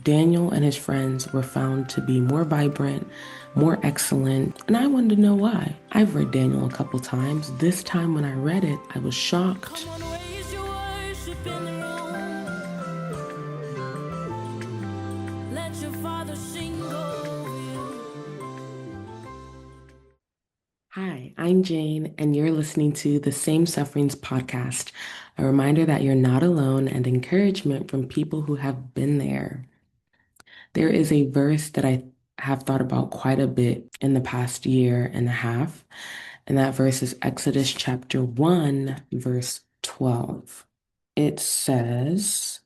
Daniel and his friends were found to be more vibrant, more excellent, and I wanted to know why. I've read Daniel a couple times. This time when I read it, I was shocked. Come on, raise your worship in the room. Let your father sing over you. Hi, I'm Jane, and you're listening to the Same Sufferings podcast, a reminder that you're not alone and encouragement from people who have been there. There is a verse that I have thought about quite a bit in the past year and a half, and that verse is Exodus chapter 1, verse 12. It says,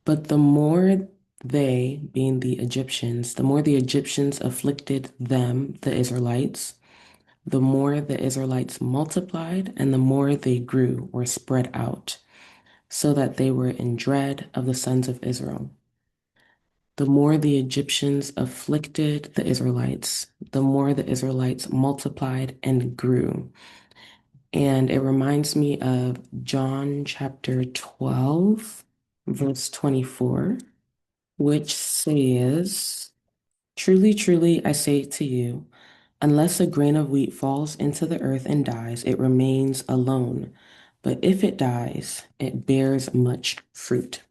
"But the more they, being the Egyptians, the more the Egyptians afflicted them, the Israelites, the more the Israelites multiplied and the more they grew or spread out, so that they were in dread of the sons of Israel. The more the Egyptians afflicted the Israelites, the more the Israelites multiplied and grew." And it reminds me of John chapter 12, verse 24, which says, "Truly, truly, I say to you, unless a grain of wheat falls into the earth and dies, it remains alone. But if it dies, it bears much fruit."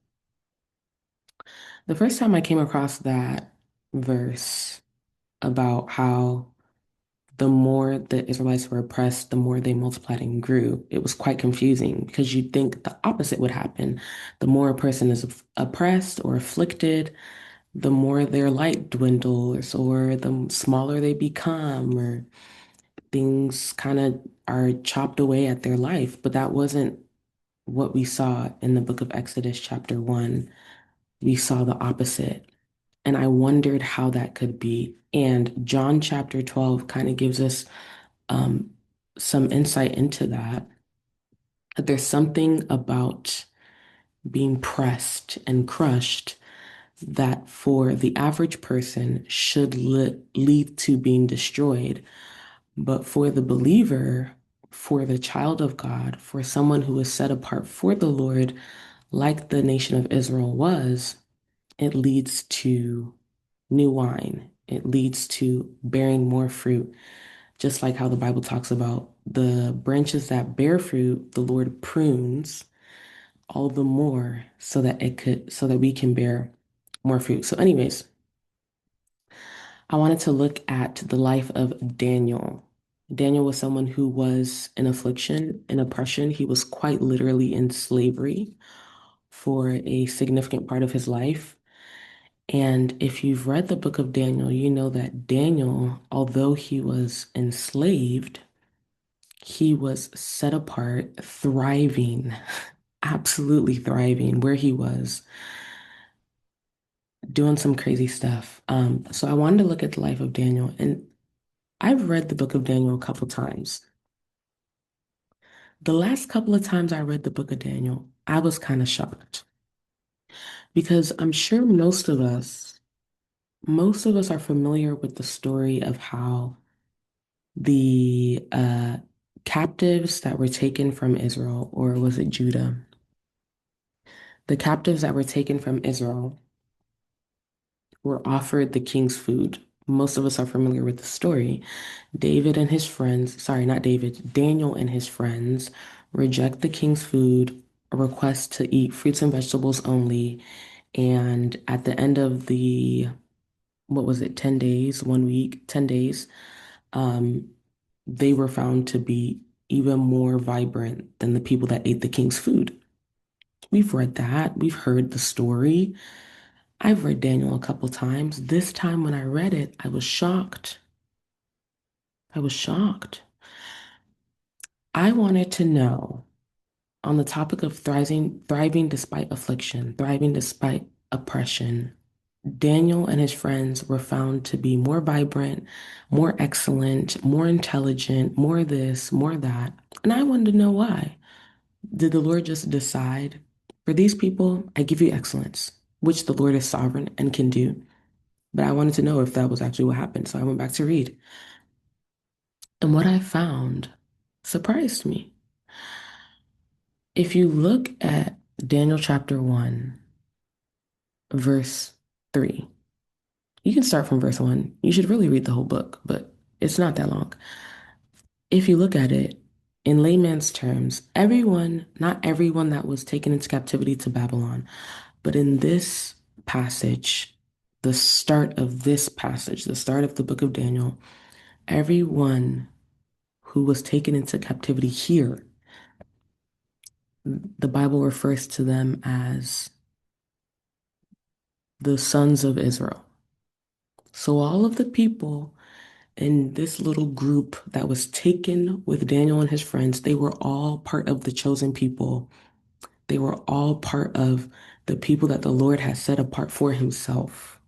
The first time I came across that verse about how the more the Israelites were oppressed, the more they multiplied and grew, it was quite confusing because you'd think the opposite would happen. The more a person is oppressed or afflicted, the more their light dwindles or the smaller they become, or things kind of are chopped away at their life. But that wasn't what we saw in the book of Exodus, chapter 1. We saw the opposite. And I wondered how that could be. And John chapter 12 kind of gives us um, some insight into that. That there's something about being pressed and crushed that for the average person should lead to being destroyed. But for the believer, for the child of God, for someone who is set apart for the Lord, like the nation of Israel was, it leads to new wine. It leads to bearing more fruit, just like how the Bible talks about the branches that bear fruit, the Lord prunes all the more so that we can bear more fruit. So, anyways, I wanted to look at the life of Daniel. Daniel was someone who was in affliction, in oppression. He was quite literally in slavery for a significant part of his life. And if you've read the book of Daniel, you know that Daniel, although he was enslaved, he was set apart, thriving, absolutely thriving where he was, doing some crazy stuff. So I wanted to look at the life of Daniel, and I've read the book of Daniel a couple times. The last couple of times I read the book of Daniel, I was kind of shocked because I'm sure most of us are familiar with the story of how the captives that were taken from Israel, or was it Judah? The captives that were taken from Israel were offered the king's food. Most of us are familiar with the story. David and his friends, sorry, not David, Daniel and his friends reject the king's food, a request to eat fruits and vegetables only. And at the end of what was it, 10 days, 1 week, 10 days, um, they were found to be even more vibrant than the people that ate the king's food. We've read that. We've heard the story. I've read Daniel a couple times. This time when I read it, I was shocked. I was shocked. I wanted to know on the topic of thriving despite affliction, thriving despite oppression. Daniel and his friends were found to be more vibrant, more excellent, more intelligent, more this, more that. And I wanted to know why. Did the Lord just decide, for these people, I give you excellence, which the Lord is sovereign and can do? But I wanted to know if that was actually what happened. So I went back to read. And what I found surprised me. If you look at Daniel chapter 1, verse 3. You can start from verse 1. You should really read the whole book, but it's not that long. If you look at it in layman's terms, not everyone that was taken into captivity to Babylon, but in this passage, the start of this passage, the start of the book of Daniel, everyone who was taken into captivity here, the Bible refers to them as the sons of Israel. So all of the people in this little group that was taken with Daniel and his friends, they were all part of the chosen people. They were all part of the people that the Lord has set apart for himself.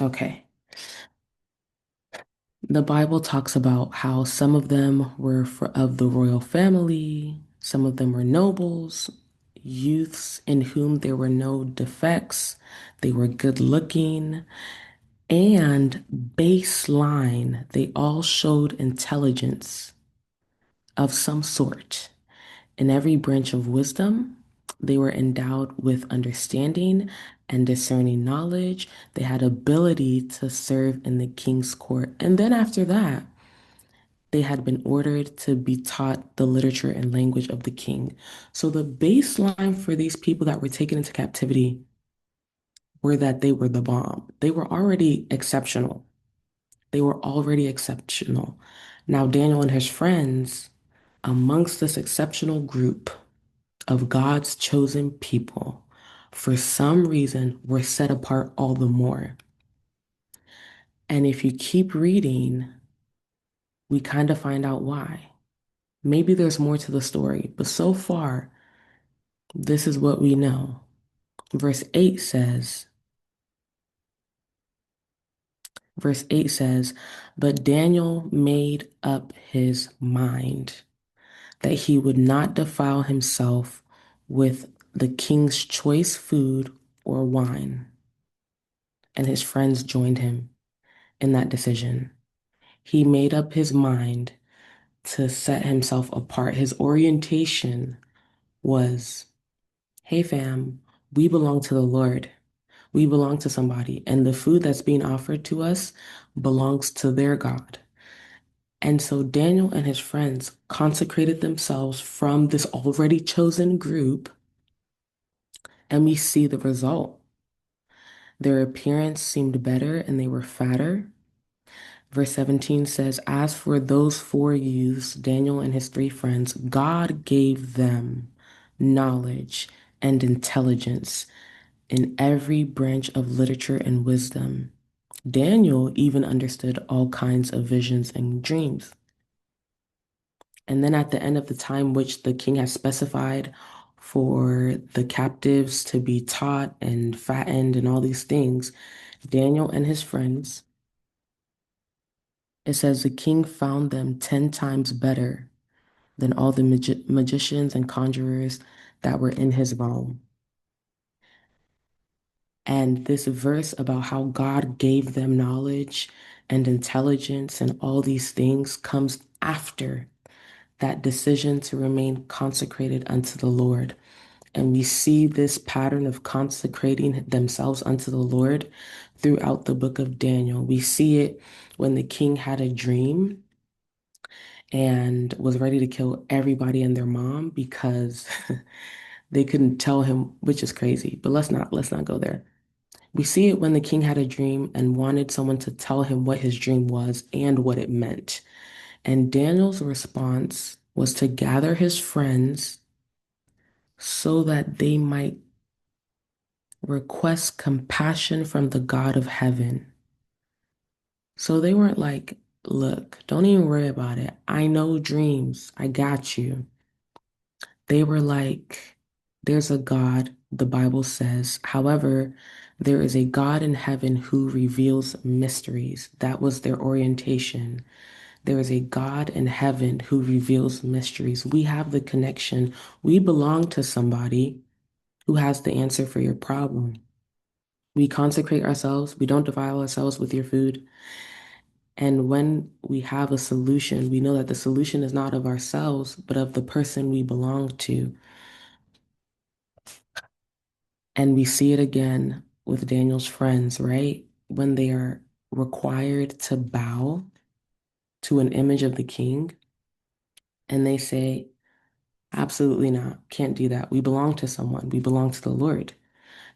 Okay. The Bible talks about how some of them were of the royal family, some of them were nobles, youths in whom there were no defects, they were good looking, and baseline, they all showed intelligence of some sort. In every branch of wisdom, they were endowed with understanding and discerning knowledge. They had ability to serve in the king's court. And then after that, they had been ordered to be taught the literature and language of the king. So the baseline for these people that were taken into captivity were that they were the bomb. They were already exceptional. They were already exceptional. Now, Daniel and his friends, amongst this exceptional group of God's chosen people, for some reason, were set apart all the more. And if you keep reading, we kind of find out why. Maybe there's more to the story, but so far, this is what we know. Verse 8 says, verse 8 says, but Daniel made up his mind that he would not defile himself with the king's choice food or wine. And his friends joined him in that decision. He made up his mind to set himself apart. His orientation was, hey fam, we belong to the Lord. We belong to somebody, and the food that's being offered to us belongs to their God. And so Daniel and his friends consecrated themselves from this already chosen group, and we see the result. Their appearance seemed better and they were fatter. Verse 17 says, as for those four youths, Daniel and his three friends, God gave them knowledge and intelligence in every branch of literature and wisdom. Daniel even understood all kinds of visions and dreams. And then at the end of the time, which the king has specified for the captives to be taught and fattened and all these things, Daniel and his friends, it says the king found them 10 times better than all the magicians and conjurers that were in his realm. And this verse about how God gave them knowledge and intelligence and all these things comes after that decision to remain consecrated unto the Lord. And we see this pattern of consecrating themselves unto the Lord throughout the book of Daniel. We see it when the king had a dream and was ready to kill everybody and their mom because they couldn't tell him, which is crazy, but let's not go there. We see it when the king had a dream and wanted someone to tell him what his dream was and what it meant. And Daniel's response was to gather his friends so that they might request compassion from the God of heaven. So they weren't like, look, don't even worry about it. I know dreams. I got you. They were like, there's a God, the Bible says. However, there is a God in heaven who reveals mysteries. That was their orientation. There is a God in heaven who reveals mysteries. We have the connection. We belong to somebody who has the answer for your problem. We consecrate ourselves. We don't defile ourselves with your food. And when we have a solution, we know that the solution is not of ourselves, but of the person we belong to. And we see it again with Daniel's friends, right? When they are required to bow to an image of the king, and they say, absolutely not, can't do that. We belong to someone, we belong to the Lord.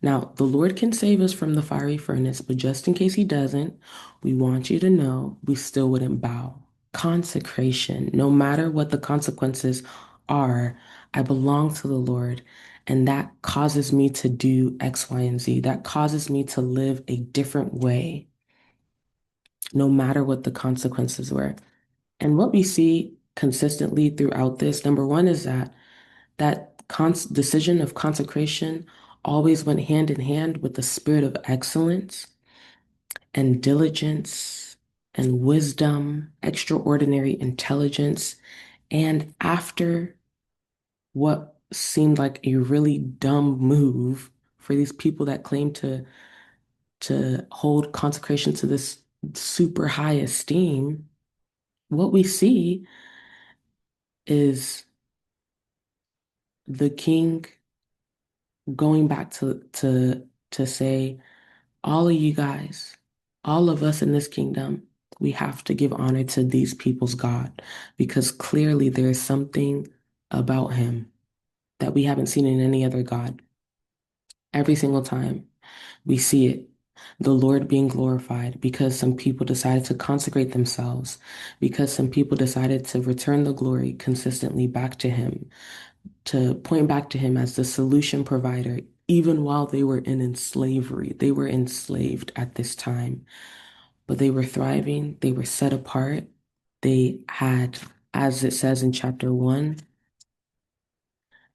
Now, the Lord can save us from the fiery furnace, but just in case he doesn't, we want you to know we still wouldn't bow. Consecration, no matter what the consequences are, I belong to the Lord, and that causes me to do X, Y, and Z. That causes me to live a different way, no matter what the consequences were. And what we see consistently throughout this, number one, is that decision of consecration always went hand in hand with the spirit of excellence and diligence and wisdom, extraordinary intelligence. And after what seemed like a really dumb move for these people that claim to hold consecration to this super high esteem, what we see is the king going back to say, all of you guys, all of us in this kingdom, we have to give honor to these people's God because clearly there is something about him that we haven't seen in any other God. Every single time we see it, the Lord being glorified because some people decided to consecrate themselves, because some people decided to return the glory consistently back to him, to point back to him as the solution provider, even while they were in slavery. They were enslaved at this time, but they were thriving. They were set apart. They had, as it says in chapter 1,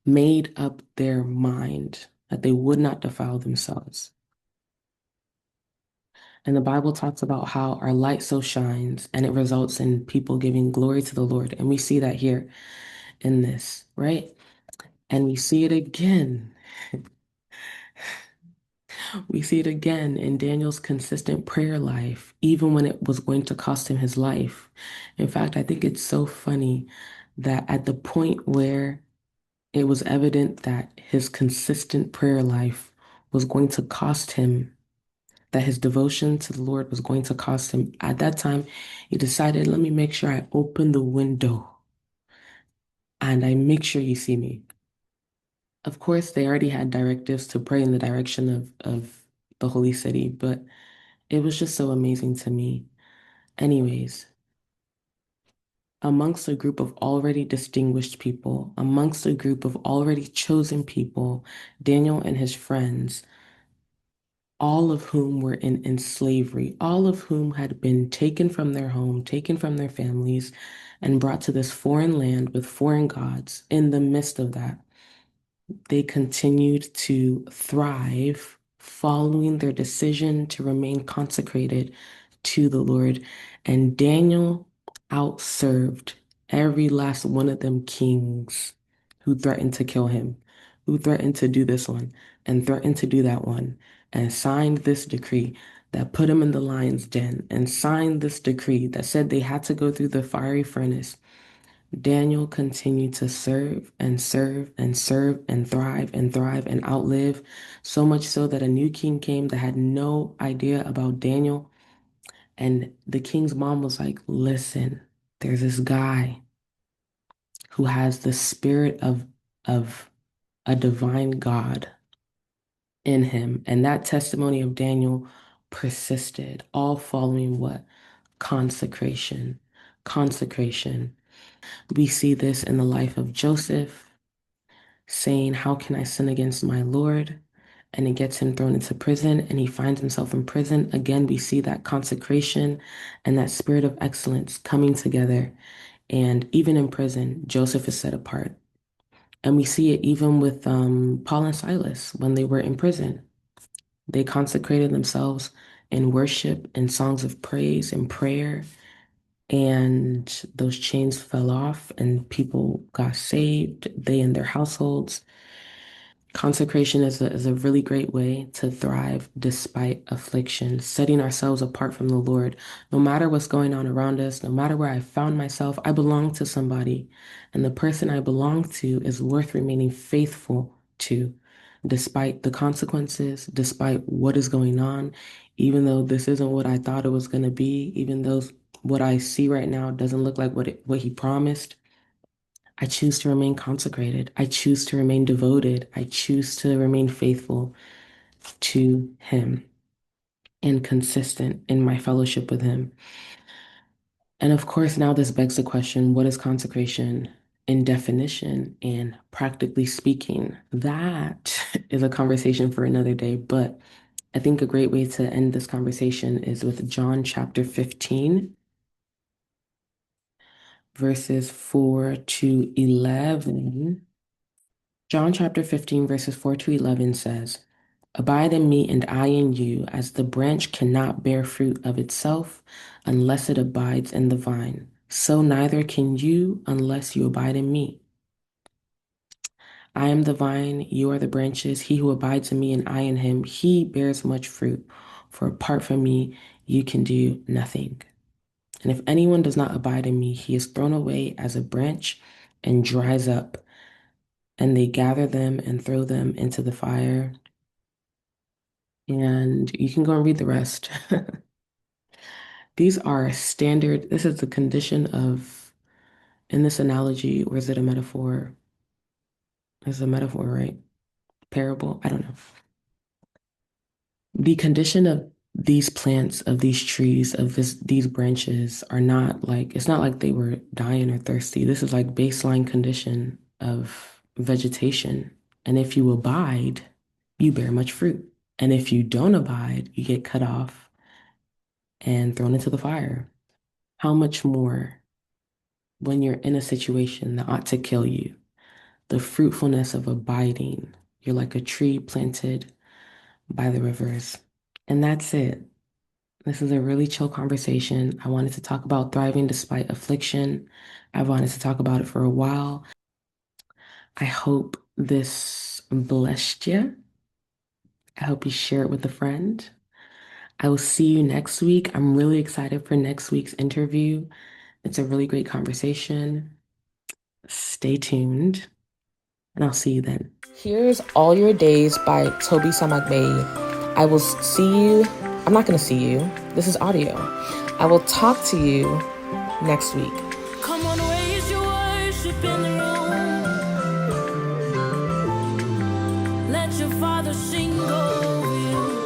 made up their mind that they would not defile themselves. And the Bible talks about how our light so shines and it results in people giving glory to the Lord. And we see that here in this, right? And we see it again. We see it again in Daniel's consistent prayer life, even when it was going to cost him his life. In fact, I think it's so funny that at the point where it was evident that his consistent prayer life was going to cost him, that his devotion to the Lord was going to cost him, at that time, he decided, let me make sure I open the window and I make sure you see me. Of course, they already had directives to pray in the direction of the holy city, but it was just so amazing to me. Anyways, amongst a group of already distinguished people, amongst a group of already chosen people, Daniel and his friends, all of whom were in slavery, all of whom had been taken from their home, taken from their families, and brought to this foreign land with foreign gods. In the midst of that, they continued to thrive following their decision to remain consecrated to the Lord. And Daniel outserved every last one of them kings who threatened to kill him, who threatened to do this one and threatened to do that one, and signed this decree that put him in the lion's den, and signed this decree that said they had to go through the fiery furnace. Daniel continued to serve and serve and serve and thrive and outlive, so much so that a new king came that had no idea about Daniel. And the king's mom was like, listen, there's this guy who has the spirit of a divine God in him. And that testimony of Daniel persisted, all following what? Consecration. Consecration. We see this in the life of Joseph, saying, how can I sin against my Lord? And it gets him thrown into prison, and he finds himself in prison. Again, we see that consecration and that spirit of excellence coming together. And even in prison, Joseph is set apart. And we see it even with Paul and Silas when they were in prison. They consecrated themselves in worship and songs of praise and prayer, and those chains fell off, and people got saved, they and their households. Consecration is a really great way to thrive despite affliction, setting ourselves apart from the Lord. No matter what's going on around us, no matter where I found myself, I belong to somebody. And the person I belong to is worth remaining faithful to. despite the consequences, despite what is going on, even though this isn't what I thought it was going to be, even though what I see right now doesn't look like what he promised, I choose to remain consecrated. I choose to remain devoted. I choose to remain faithful to him and consistent in my fellowship with him. And of course, now this begs the question, what is consecration in definition and practically speaking? That is a conversation for another day, but I think a great way to end this conversation is with John chapter 15, verses 4 to 11. John chapter 15, verses 4 to 11 says, Abide in me and I in you, as the branch cannot bear fruit of itself unless it abides in the vine. So neither can you unless you abide in me. I am the vine, you are the branches. He who abides in me and I in him, he bears much fruit. For apart from me, you can do nothing. And if anyone does not abide in me, he is thrown away as a branch and dries up, and they gather them and throw them into the fire. And you can go and read the rest. These are standard, this is the condition of, in this analogy, or is it a metaphor? It's a metaphor, right? Parable? I don't know. The condition of these plants, of these trees, of these branches are not like, it's not like they were dying or thirsty. This is like baseline condition of vegetation. And if you abide, you bear much fruit. And if you don't abide, you get cut off and thrown into the fire. How much more when you're in a situation that ought to kill you? The fruitfulness of abiding. You're like a tree planted by the rivers. And that's it. This is a really chill conversation. I wanted to talk about thriving despite affliction. I've wanted to talk about it for a while. I hope this blessed you. I hope you share it with a friend. I will see you next week. I'm really excited for next week's interview. It's a really great conversation. Stay tuned, and I'll see you then. Here's All Your Days by Tobi Samagbeyi. I will see you. I'm not going to see you. This is audio. I will talk to you next week. Come on, raise your worship in the room. Let your father sing over you.